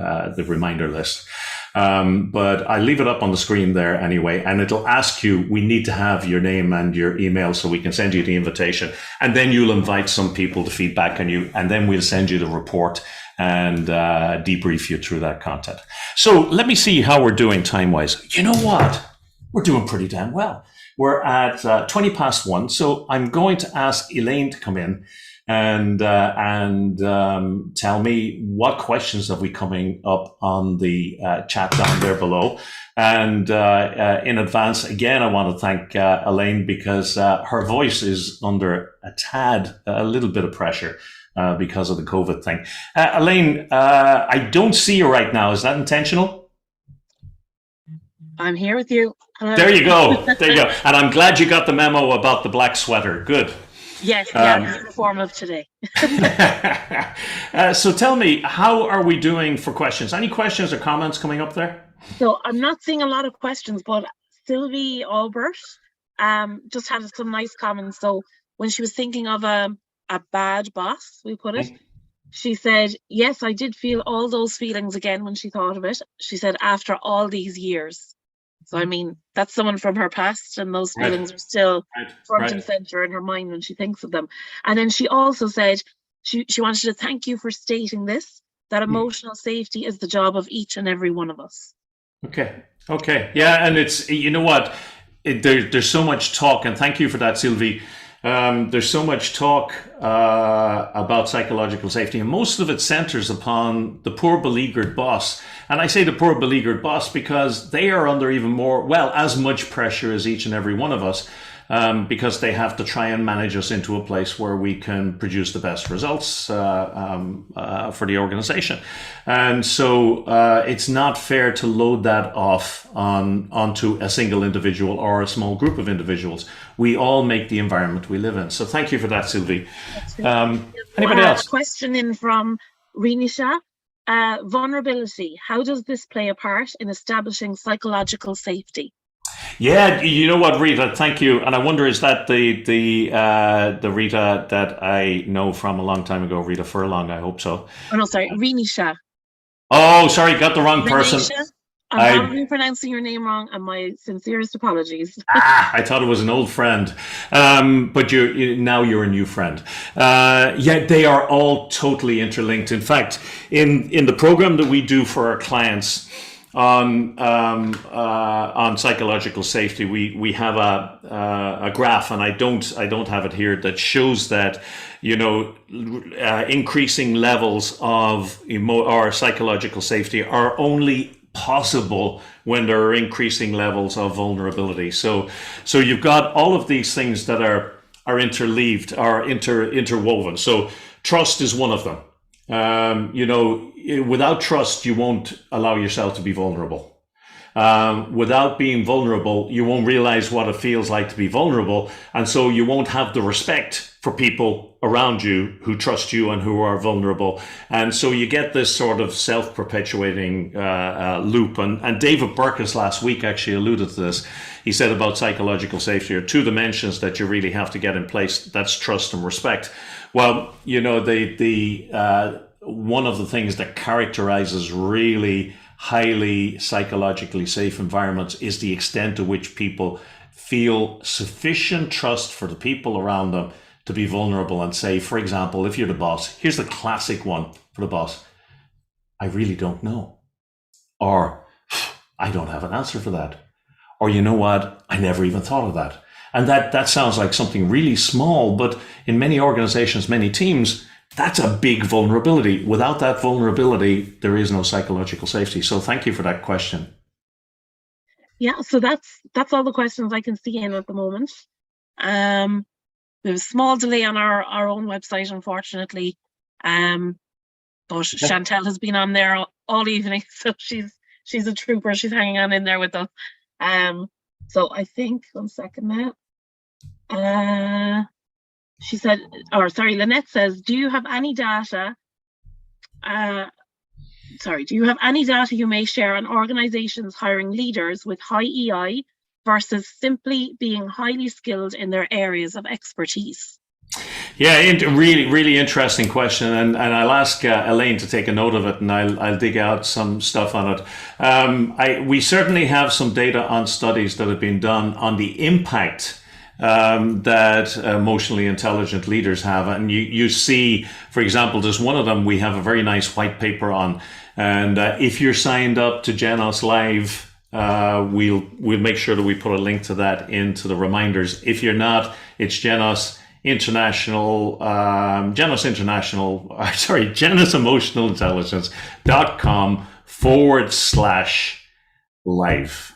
reminder list. But I leave it up on the screen there anyway, and it'll ask you, we need to have your name and your email so we can send you the invitation. And then you'll invite some people to feedback on you, and then we'll send you the report and debrief you through that content. So let me see how we're doing time-wise. You know what? We're doing pretty damn well. We're at 20 past 1, so I'm going to ask Elaine to come in and tell me what questions have we coming up on the chat down there below. And in advance, again, I want to thank Elaine, because her voice is under a little bit of pressure because of the COVID thing. Elaine, I don't see you right now. Is that intentional? I'm here with you. Hello. There you go. There you go. And I'm glad you got the memo about the black sweater. Good. Yes, yeah, uniform of today. So tell me, how are we doing for questions? Any questions or comments coming up there? So I'm not seeing a lot of questions, but Sylvie Albert just had some nice comments. So when she was thinking of a bad boss, we put it, she said, yes, I did feel all those feelings again when she thought of it. She said, after all these years. So, I mean, that's someone from her past, and those feelings are still front and center in her mind when she thinks of them. And then she also said she wanted to thank you for stating this, that emotional safety is the job of each and every one of us. Okay. Yeah, and it's, you know what, there's so much talk, and thank you for that, Sylvie. There's so much talk about psychological safety, and most of it centers upon the poor beleaguered boss. And I say the poor beleaguered boss because they are under as much pressure as each and every one of us, because they have to try and manage us into a place where we can produce the best results for the organization. And so it's not fair to load that off onto a single individual or a small group of individuals. We all make the environment we live in. So thank you for that, Sylvie. Anybody else? A question in from Rinisha. Vulnerability. How does this play a part in establishing psychological safety? Yeah, you know what, Rita? Thank you. And I wonder, is that the Rita that I know from a long time ago, Rita Furlong? I hope so. Oh no, sorry, Rinisha. Oh, sorry, got the wrong person. I'm probably pronouncing your name wrong, and my sincerest apologies. I thought it was an old friend, but now you're a new friend. Yeah, they are all totally interlinked. In fact, in the program that we do for our clients on psychological safety, we have a graph, and I don't have it here, that shows that increasing levels of or psychological safety are only possible when there are increasing levels of vulnerability. So you've got all of these things that are interleaved, are interwoven. So trust is one of them. Without trust, you won't allow yourself to be vulnerable. without being vulnerable, you won't realize what it feels like to be vulnerable. And so you won't have the respect for people around you who trust you and who are vulnerable. And so you get this sort of self-perpetuating loop. And David Burkus last week actually alluded to this. He said about psychological safety, there are two dimensions that you really have to get in place. That's trust and respect. Well, you know, one of the things that characterizes really highly psychologically safe environments is the extent to which people feel sufficient trust for the people around them to be vulnerable and say, for example, if you're the boss, here's the classic one for the boss: I really don't know. Or I don't have an answer for that. Or you know what? I never even thought of that. And that sounds like something really small, but in many organizations, many teams, that's a big vulnerability. Without that vulnerability, there is no psychological safety. So thank you for that question. Yeah, so that's all the questions I can see in at the moment. We have a small delay on our own website, unfortunately. But Chantel has been on there all evening, so she's a trooper. She's hanging on in there with us. So I think, one second now. She said, Lynette says, do you have any data you may share on organizations hiring leaders with high EI versus simply being highly skilled in their areas of expertise? Yeah, really, really interesting question, and I'll ask Elaine to take a note of it, and I'll dig out some stuff on it. We certainly have some data on studies that have been done on the impact that emotionally intelligent leaders have, and you see, for example, there's one of them we have a very nice white paper on, and if you're signed up to Genos Live, we'll make sure that we put a link to that into the reminders. If you're not, it's Genos genosemotionalintelligence.com/live. LIVE,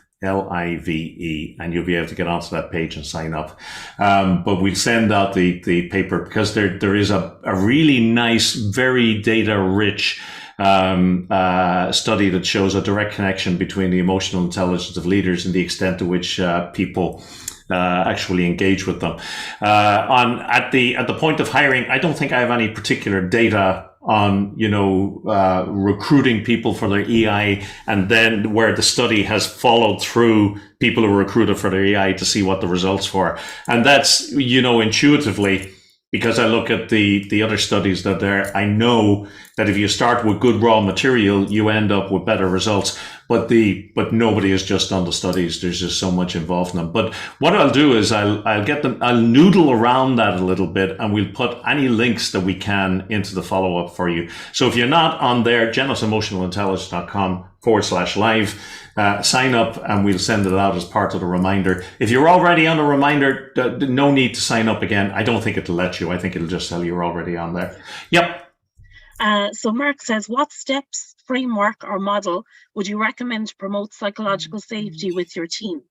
and you'll be able to get onto that page and sign up. But we'll send out the paper because there is a really nice, very data rich study that shows a direct connection between the emotional intelligence of leaders and the extent to which people actually engage with them. At the point of hiring, I don't think I have any particular data on, recruiting people for their EI, and then where the study has followed through people who are recruited for their EI to see what the results were. And that's, intuitively, because I look at the other studies that there, I know that if you start with good raw material, you end up with better results. But nobody has just done the studies. There's just so much involved in them. But what I'll do is I'll noodle around that a little bit, and we'll put any links that we can into the follow-up for you. So if you're not on there, genosemotionalintelligence.com/live, sign up and we'll send it out as part of the reminder. If you're already on the reminder, no need to sign up again. I don't think it'll let you. I think it'll just tell you you're already on there. Yep. So Mark says, what steps, framework or model would you recommend to promote psychological safety with your team?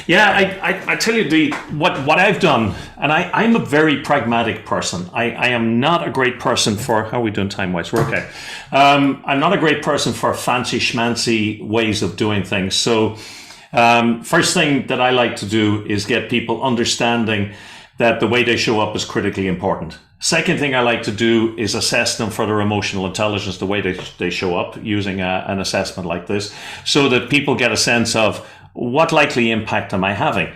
Yeah, I tell you what I've done, and I'm a very pragmatic person. I am not a great person for, how are we doing time-wise? We're okay. I'm not a great person for fancy schmancy ways of doing things. So first thing that I like to do is get people understanding that the way they show up is critically important. Second thing I like to do is assess them for their emotional intelligence, the way they show up, using an assessment like this, so that people get a sense of what likely impact am I having.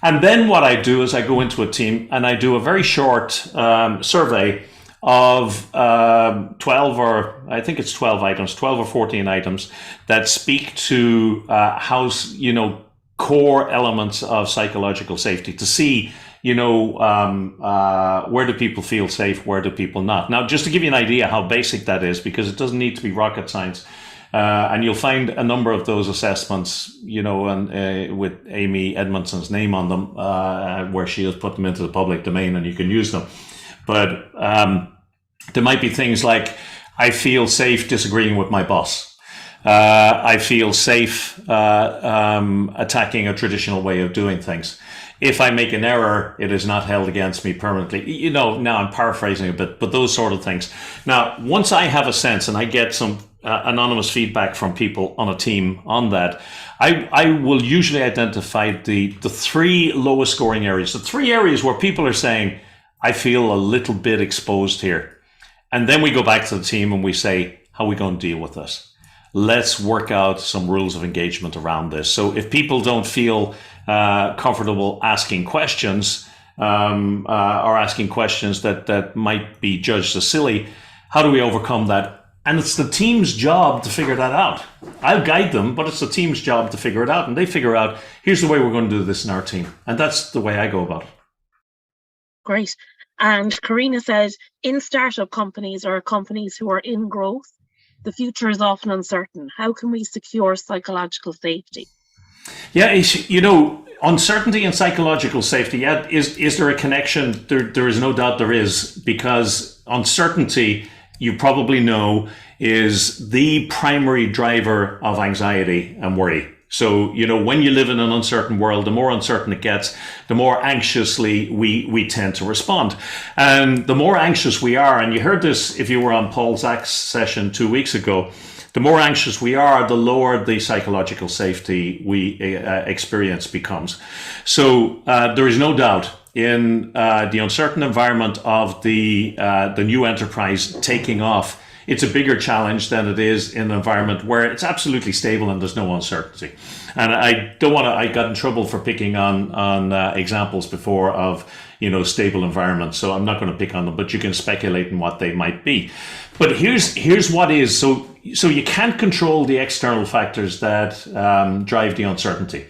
And then what I do is I go into a team and I do a very short survey of 12 or I think it's 12 items, 12 or 14 items that speak to how, core elements of psychological safety, to see where do people feel safe, where do people not. Now, just to give you an idea how basic that is, because it doesn't need to be rocket science, and you'll find a number of those assessments, with Amy Edmondson's name on them, where she has put them into the public domain and you can use them. But there might be things like, I feel safe disagreeing with my boss. I feel safe attacking a traditional way of doing things. If I make an error, it is not held against me permanently. Now I'm paraphrasing a bit, but those sort of things. Now, once I have a sense and I get some anonymous feedback from people on a team on that, I will usually identify the three lowest scoring areas, the three areas where people are saying, I feel a little bit exposed here. And then we go back to the team and we say, how are we going to deal with this? Let's work out some rules of engagement around this. So if people don't feel comfortable asking questions, or asking questions that might be judged as silly, how do we overcome that? And it's the team's job to figure that out. I'll guide them, but it's the team's job to figure it out. And they figure out, here's the way we're going to do this in our team. And that's the way I go about it. Great. And Karina said, in startup companies or companies who are in growth, the future is often uncertain. How can we secure psychological safety? Yeah, uncertainty and psychological safety. Yeah, is there a connection? There is no doubt there is, because uncertainty, you probably know, is the primary driver of anxiety and worry. So, when you live in an uncertain world, the more uncertain it gets, the more anxiously we tend to respond. And the more anxious we are, and you heard this if you were on Paul Zach's session 2 weeks ago, the more anxious we are, the lower the psychological safety we experience becomes. So there is no doubt in the uncertain environment of the new enterprise taking off, it's a bigger challenge than it is in an environment where it's absolutely stable and there's no uncertainty. And I got in trouble for picking on examples before of, stable environments. So I'm not going to pick on them, but you can speculate on what they might be. But here's what is. So you can't control the external factors that drive the uncertainty.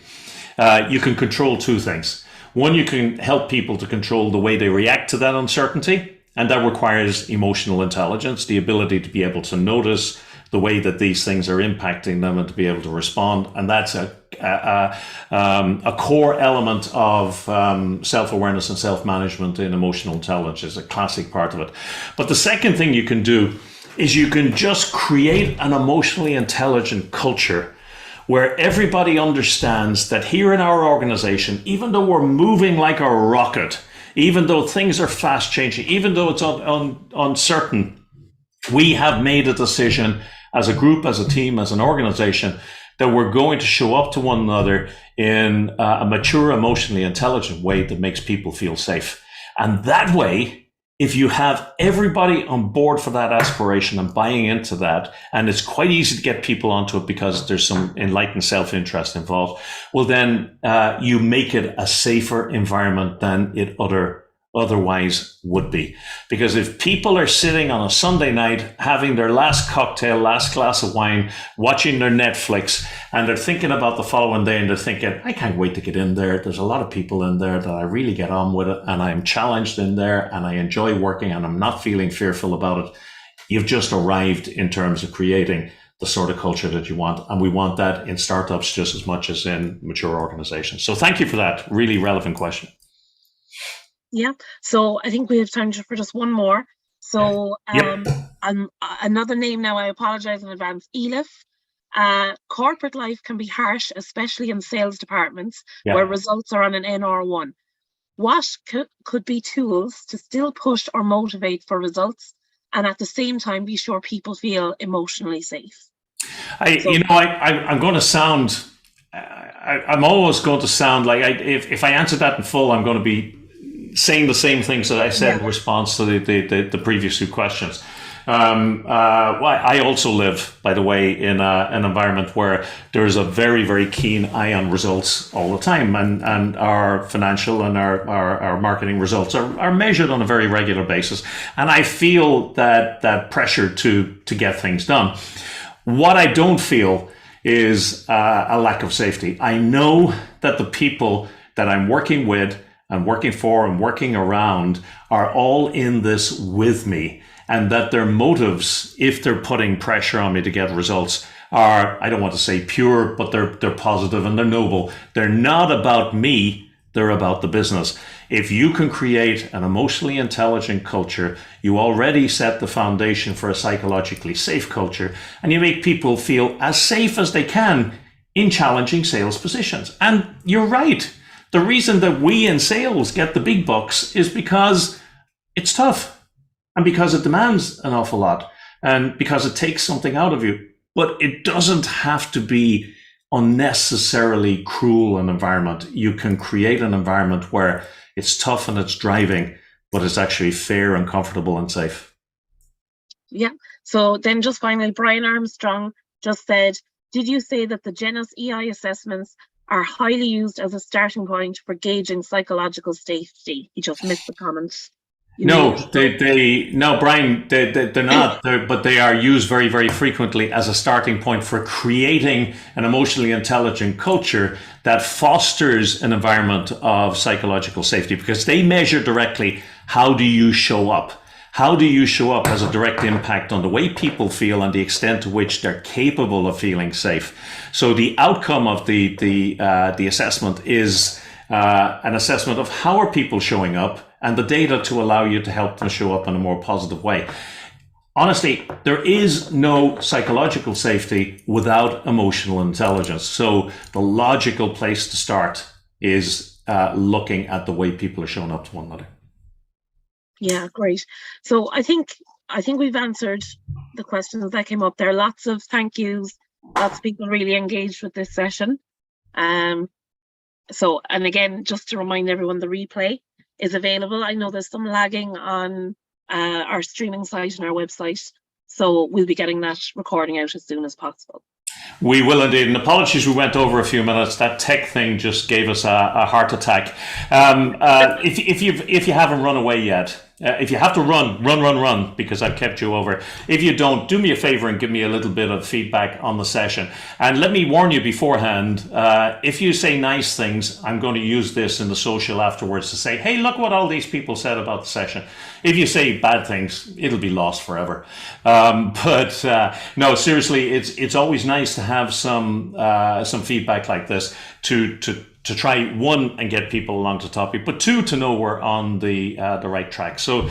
You can control two things. One, you can help people to control the way they react to that uncertainty. And that requires emotional intelligence, the ability to be able to notice the way that these things are impacting them and to be able to respond. And that's a core element of self-awareness and self-management in emotional intelligence, a classic part of it. But the second thing you can do is you can just create an emotionally intelligent culture where everybody understands that here in our organization, even though we're moving like a rocket, even though things are fast changing, even though it's uncertain, we have made a decision as a group, as a team, as an organization, that we're going to show up to one another in a mature, emotionally intelligent way that makes people feel safe. And that way, if you have everybody on board for that aspiration and buying into that, and it's quite easy to get people onto it because there's some enlightened self-interest involved, well, then you make it a safer environment than it otherwise would be. Because if people are sitting on a Sunday night having their last cocktail, last glass of wine, watching their Netflix, and they're thinking about the following day, and they're thinking, I can't wait to get in there. There's a lot of people in there that I really get on with it, and I'm challenged in there, and I enjoy working, and I'm not feeling fearful about it. You've just arrived in terms of creating the sort of culture that you want. And we want that in startups just as much as in mature organizations. So thank you for that really relevant question. Yeah, so I think we have time for just one more. So another name now, I apologize in advance, Elif. Corporate life can be harsh, especially in sales departments where results are on an NR1. What could be tools to still push or motivate for results and at the same time be sure people feel emotionally safe? I'm going to sound, I'm always going to sound like if I answer that in full, I'm going to be saying the same things that I said in response to the previous two questions. I also live, by the way, in an environment where there's a very, very keen eye on results all the time, and our financial and our marketing results are measured on a very regular basis. And I feel that pressure to get things done. What I don't feel is a lack of safety. I know that the people that I'm working with and working for and working around are all in this with me, and that their motives, if they're putting pressure on me to get results, are, I don't want to say pure, but they're positive and they're noble. They're not about me, they're about the business. If you can create an emotionally intelligent culture, you already set the foundation for a psychologically safe culture, and you make people feel as safe as they can in challenging sales positions. And you're right. The reason that we in sales get the big bucks is because it's tough and because it demands an awful lot. and because it takes something out of you. But it doesn't have to be unnecessarily cruel an environment. You can create an environment where it's tough and it's driving, but it's actually fair and comfortable and safe. Yeah. So then just finally, Brian Armstrong just said, did you say that the Genos EI assessments are highly used as a starting point for gauging psychological safety? He just missed the comment. No, Brian, they're not, but they are used very, very frequently as a starting point for creating an emotionally intelligent culture that fosters an environment of psychological safety, because they measure directly, how do you show up? How do you show up has a direct impact on the way people feel and the extent to which they're capable of feeling safe. So the outcome of the assessment is an assessment of how are people showing up, and the data to allow you to help them show up in a more positive way. Honestly, there is no psychological safety without emotional intelligence. So the logical place to start is looking at the way people are showing up to one another. Yeah, great. So I think we've answered the questions that came up there. Lots of thank yous. Lots of people really engaged with this session. So, and again, just to remind everyone, the replay is available. I know there's some lagging on our streaming site and our website, so we'll be getting that recording out as soon as possible. We will indeed, and apologies we went over a few minutes. That tech thing just gave us a heart attack. If you haven't run away yet, if you have to run, because I've kept you over. If you don't, do me a favor and give me a little bit of feedback on the session. And let me warn you beforehand, if you say nice things, I'm going to use this in the social afterwards to say, hey, look what all these people said about the session. If you say bad things, it'll be lost forever. But no, seriously, it's always nice to have some feedback like this to try, one, and get people along to topic, but two, to know we're on the right track. So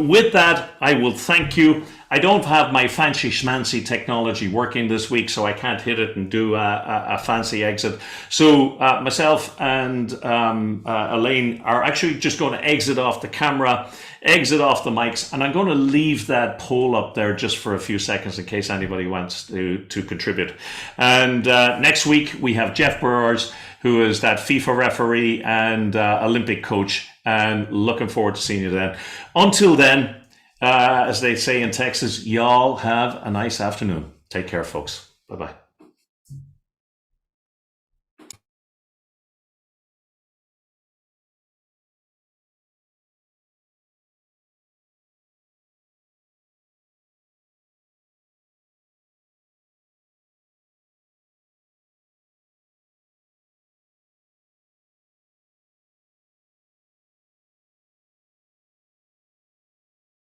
with that, I will thank you. I don't have my fancy schmancy technology working this week, so I can't hit it and do a fancy exit. So myself and Elaine are actually just going to exit off the camera, exit off the mics, and I'm going to leave that poll up there just for a few seconds in case anybody wants to contribute. And next week we have Jeff Burrs, who is that FIFA referee and Olympic coach, and looking forward to seeing you then. Until then, as they say in Texas, y'all have a nice afternoon. Take care, folks. Bye-bye.